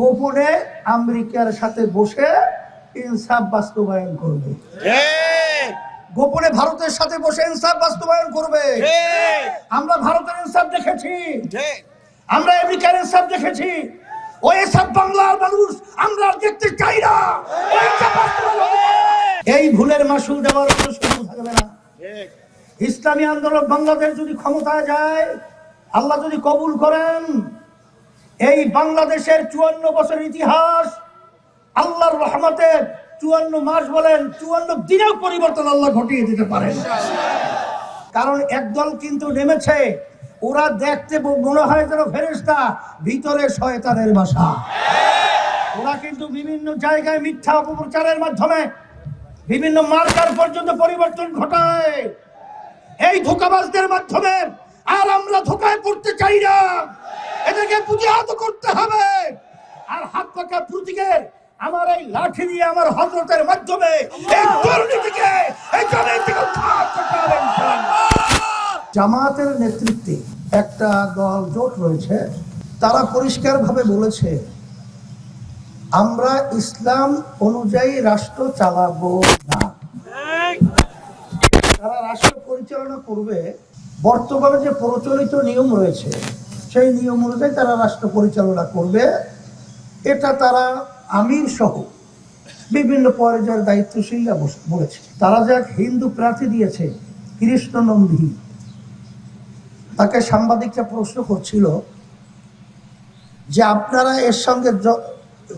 গোপনে আমেরিকার সাথে বসে ইনসাফ বাস্তবায়ন করবে, গোপনে ভারতের সাথে বসে ইনসাফ বাস্তবায়ন করবে। আমরা ভারতের ইনসাফ দেখেছি, আমরা আমেরিকার ইনসাফ দেখেছি। ওই সব বাংলার মানুষ আমরা দেখতে চাই না। এই ভুলের মাসুল দেওয়ার কোনো সুযোগ থাকবে না। ইসলামী আন্দোলন বাংলাদেশ যদি ক্ষমতায় যায়, আল্লাহ যদি কবুল করেন, এই বাংলাদেশের 54 বছরের ইতিহাস আল্লাহর রহমতে 54 মাস বলেন 54 দিনেও পরিবর্তন আল্লাহ ঘটিয়ে দিতে পারেন। কারণ একদল কিন্তু নেমেছে, ওরা দেখতে মনে হয় যেন ফেরেশতা, ভিতরে শয়তানের বাসা। ওরা কিন্তু বিভিন্ন জায়গায় মিথ্যা অপপ্রচারের মাধ্যমে বিভিন্ন মার্কার পর্যন্ত পরিবর্তন ঘটায় এই ধোঁকাবাজদের মাধ্যমে। আর আমরা ধোঁকায় পড়তে চাই না, এদেরকে প্রতিহত করতে হবে। আর হাত পাকা প্রতীকের আমার এই লাঠি দিয়ে আমার হযরতের মাধ্যমে এই দুর্নীতিকে এই জমিন থেকে উৎখাত করতে হবে ইনশাআল্লাহ। জামাতের নেতৃত্বে একটা দল জোট রয়েছে, তারা পরিষ্কারভাবে বলেছে আমরা ইসলাম অনুযায়ী রাষ্ট্র চালাবো না। তারা রাষ্ট্র পরিচালনা করবে বর্তমানে যে প্রচলিত নিয়ম রয়েছে সেই নিয়ম অনুযায়ী তারা রাষ্ট্র পরিচালনা করবে। এটা তারা আমির সহ বিভিন্ন পর্যায়ের দায়িত্বশীলরা বলেছে। তারা যাক হিন্দু প্রার্থী দিয়েছে কৃষ্ণ নন্দী, তাকে সাংবাদিকরা প্রশ্ন করছিল যে আপনারা এর সঙ্গে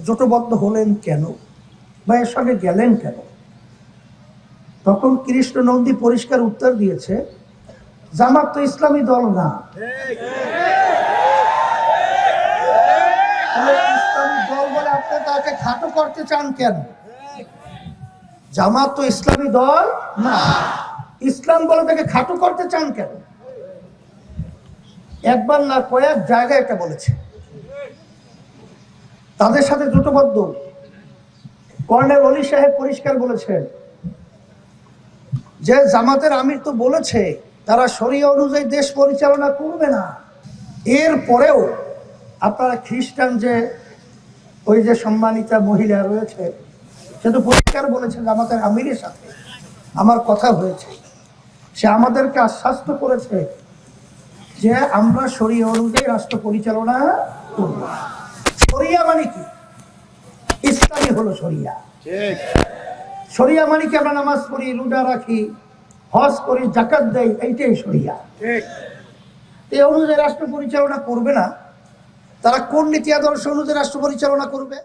জোটবদ্ধ হলেন কেন বা এর সঙ্গে গেলেন কেন? তখন কৃষ্ণ নন্দী পরিষ্কার উত্তর দিয়েছে, জামাত তো ইসলামী দল না। ইসলামী দল বলে আপনি তাকে খাটো করতে চান কেন? জামাত তো ইসলামী দল না, ইসলাম বলে তাকে খাটো করতে চান কেন? একবার না কয়েক জায়গায় এটা বলেছে। তাদের সাথে জোটবদ্ধ কর্নেল অলি সাহেব পরিষ্কার বলেছেন যে জামাতের আমির তো বলেছে তারা শরিয়া অনুযায়ী দেশ পরিচালনা করবে না। এর পরেও আপনারা খ্রিস্টান যে ওই যে সম্মানিতা মহিলা রয়েছে, সে তো পরিষ্কার বলেছে জামাতের আমিরের সাথে আমার কথা হয়েছে, সে আমাদেরকে আশ্বস্ত করেছে যে আমরা শরিয়া অনুযায়ী রাষ্ট্র পরিচালনা করব। শরিয়া মানে কি? ইসলামী হলো শরিয়া। শরিয়া মানে কি? আমরা নামাজ পড়ি, রোজা রাখি, হজ করি, যাকাত দেই, এইটাই শরিয়া। এই অনুযায়ী রাষ্ট্র পরিচালনা করবে না। তারা কোন নীতি আদর্শ অনুযায়ী রাষ্ট্র পরিচালনা করবে?